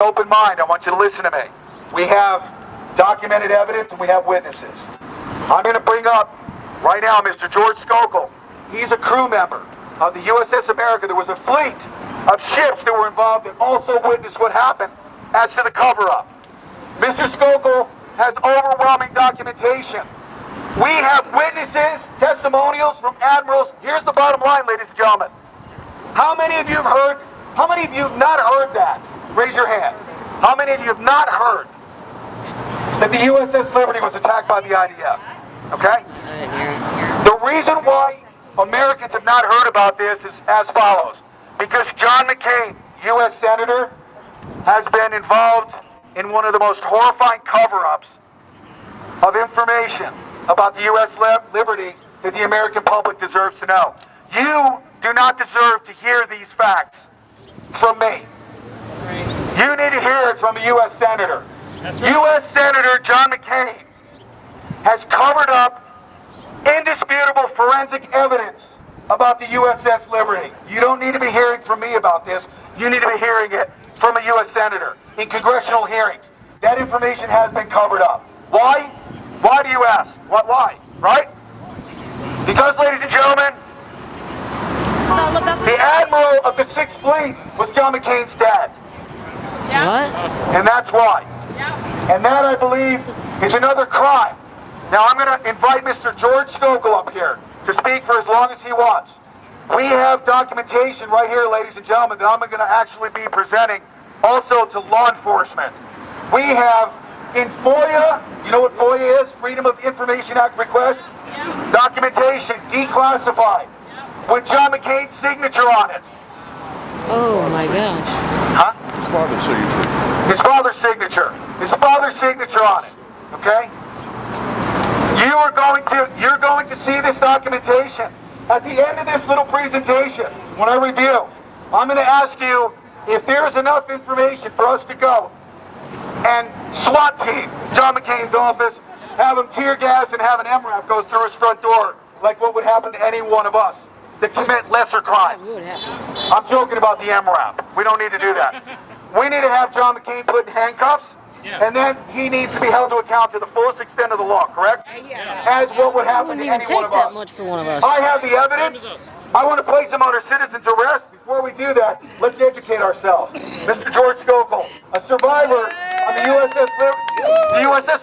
Open mind, I want you to listen to me. We have documented evidence and we have witnesses. I'm going to bring up right now Mr. George Scogal. He's a crew member of the USS America. There was a fleet of ships that were involved that also witnessed what happened as to the cover-up. Mr. Scogal has overwhelming documentation. We have witnesses, testimonials from admirals. Here's the bottom line, ladies and gentlemen. How many of you have heard, how many of you have not heard that? Raise your hand. How many of you have not heard that the USS Liberty was attacked by the IDF? Okay? The reason why Americans have not heard about this is as follows. Because John McCain, U.S. Senator, has been involved in one of the most horrifying cover-ups of information about the U.S. Liberty that the American public deserves to know. You do not deserve to hear these facts from me. You need to hear it from a U.S. Senator. U.S. Senator John McCain has covered up indisputable forensic evidence about the USS Liberty. You don't need to be hearing from me about this. You need to be hearing it from a U.S. Senator in congressional hearings. That information has been covered up. Why? Why do you ask? Why? Right? Because, ladies and gentlemen, the Admiral of the 6th Fleet was John McCain's dad. Yeah. What? And that's why. Yeah. And that, I believe, is another crime. Now, I'm going to invite Mr. George Scogal up here to speak for as long as he wants. We have documentation right here, ladies and gentlemen, that I'm going to actually be presenting also to law enforcement. We have in FOIA, you know what FOIA is? Freedom of Information Act request? Yeah. Documentation, declassified, with John McCain's signature on it. Oh my gosh. Huh? His father's signature. His father's signature. His father's signature on it. Okay? You're going to see this documentation. At the end of this little presentation, when I review, I'm going to ask you if there's enough information for us to go and SWAT team John McCain's office, have him tear gas and have an MRAP go through his front door, like what would happen to any one of us that commit lesser crimes. I'm joking about the MRAP. We don't need to do that. We need to have John McCain put in handcuffs, and then he needs to be held to account to the fullest extent of the law, correct? As what would happen to any one of us. Much for one of us. I have the evidence. I want to place him under citizen's arrest. Before we do that, let's educate ourselves. Mr. George Scogal, a survivor on the USS America.